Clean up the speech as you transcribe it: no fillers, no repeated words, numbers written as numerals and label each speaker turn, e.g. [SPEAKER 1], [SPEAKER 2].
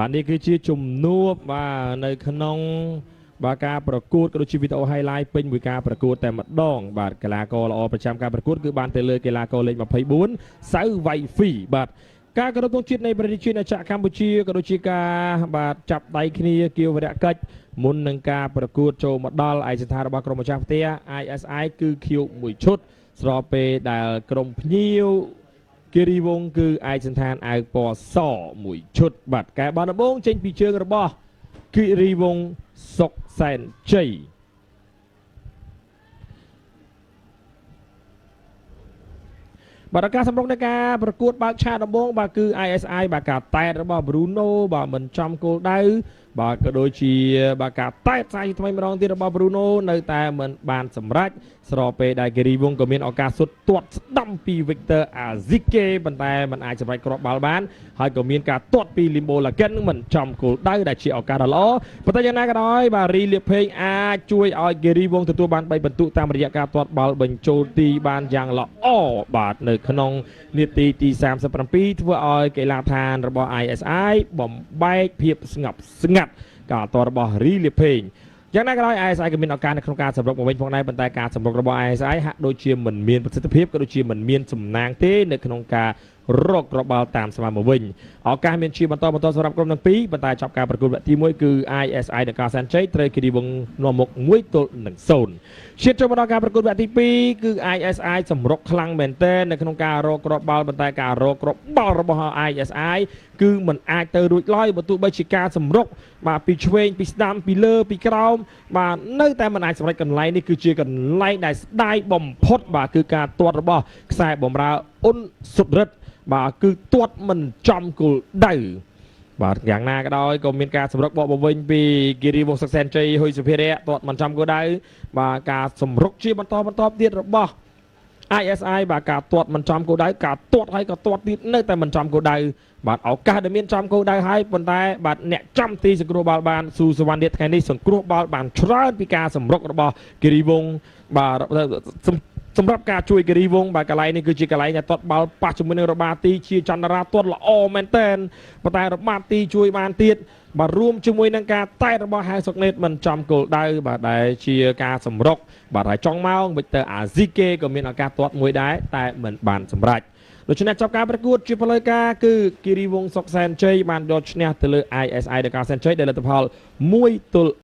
[SPEAKER 1] បាទនេះគឺជាជំនួបបាទនៅក្នុងបាទការប្រកួតក៏ដូចជាវីដេអូ highlight ពេញមួយការប្រកួតតែម្ដងបាទកីឡាករល្អប្រចាំការប្រកួតគឺបានទៅលើកីឡាករលេខ24សៅវៃហ្វីបាទការគោរពទង់ជាតិនៃប្រទេសជាតិកម្ពុជាក៏ដូចជាការបាទចាប់ដៃគ្នាគៀវវរៈកិច្ចមុននឹងការប្រកួតចូលមកដល់ឯកសណ្ឋានរបស់ក្រុមម្ចាស់ផ្ទះ ISI គឺខៀវមួយឈុតស្របពេលដែលក្រុមភ្ញៀវគិរីវងគឺឯកសណ្ឋានអាវពណ៌សមួយឈុតបាទកែបាល់ដំបងចេញពីជើងរបស់គិរីវងសុកសែនជ័យបាទការសម្រុកនៃការប្រកួតបើកឆាកដំបងបាទគឺ ISI បាទការតែតរបស់ Bruno បាទមិនចំគោលដៅបាទក៏ដូចជាបាទការតែតសាយថ្មីម្ដងទៀតរបស់ Bruno នៅតែមិនបានសម្រេចស្របពេលដែលគិរីវងក៏មានឱកាសសុទ្ធទាត់ស្ដាំពី Victor Azike ប៉ុន្តែមិនអាចសម្រេចគ្រាប់បាល់បានហើយក៏មានការទាត់ពី Limbo Laken មិនចំគោលដៅដែលជាឱកាសដ៏ល្អប៉ុន្តែយ៉ាងណាក៏ដោយបាទរីលៀបភេងអាចជួយឲ្យគិរីវងទទួលបាន3ពិន្ទុតាមរយៈការទាត់បាល់បញ្ចូលទីបានយ៉ាងល្អបាទនៅក្នុងនាទីទី37ធ្វើឲ្យកីឡាដ្ឋានរបស់ ISI បំបែកភាពស្ងប់ស្ងាត់ការទាត់របស់រីលៀបភេងយ៉ាងណាក៏ដោយ ISI ក៏មានឱកាសនៅក្នុងការសម្រុកមកវិញផងដែរប៉ុន្តែការសម្រុករបស់ ISI ហាក់ដូចជាមិនមានប្រសិទ្ធភាពក៏ដូចជាមិនមានសំណាងទេនៅក្នុងការរកគ្រាប់បាល់តាមស្មើមកវិញឱកាសមានជាបន្តសម្រាប់ក្រុមទាំងពីរប៉ុន្តែចប់ការប្រកួតវគ្គទី1គឺ ISI នៃការសែនជ័យត្រូវគិរីវងនាំមុខ1-0 ឈានចូលមកដល់ការប្រកួតវគ្គទី2គឺ ISI សម្រុកខ្លាំងមែនទែននៅក្នុងការរកគ្រាប់បាល់ប៉ុន្តែការរកគ្រាប់បាល់របស់ ISI គឺមិនអាចទៅរួចឡើយបើទោះបីជាការសម្រុកបាទពីឆ្វេងពីស្ដាំពីលើពីក្រោមបាទនៅតែមិនអាចសម្រេចកន្លែងនេះគឺជាកន្លែងដែលស្ដាយបំផុតបាទគឺការទាត់របស់ខ្សែបម្រើអ៊ុនសុតរិទ្ធបាទគឺទាត់មិនចំគោលដៅបាទយ៉ាងណាក៏ដោយក៏មានការសម្រុកបកបវិញពីគិរីវងសុកសែនជ័យហ៊ុយសុភារៈទាត់មិនចំគោលដៅបាទការសម្រុកជាបន្តទៀតរបស់ ISI បាទការទាត់មិនចំគោលដៅការទាត់ហើយក៏ទាត់ទៀតនៅតែមិនចំគោលដៅបាទឱកាសដែលមានចំគោលដៅហើយប៉ុន្តែបាទអ្នកចំទីសង្គ្រោះបាល់បានស៊ូសវណ្ណនេះថ្ងៃនេះសង្គ្រោះបាល់បានច្រើនពីការសម្រុករបស់គិរីវងបាទសម្រាប់ការជួយគិរីវងបាទកន្លែងនេះគឺជាកន្លែងដែលទាត់បាល់ប៉ះជាមួយនឹងរបាទីជាចន្ទរាទាត់ល្អមែនទែនប៉ុន្តែរបាទីជួយបានទៀតបាទរួមជាមួយនឹងការតែរបស់ហៅសុកណេតមិនចំគោលដៅបាទដែលជាការសម្រុកបាទហើយចុងម៉ោង Victor Azike ក៏មានឱកាសទាត់មួយដែរតែមិនបានសម្រេចដូច្នេះចប់ការប្រកួតជាផ្លូវការគឺគិរីវងសុកសែនជ័យបានយកឈ្នះទៅលើ ISI ដែលការសែនជ័យដែលលទ្ធផល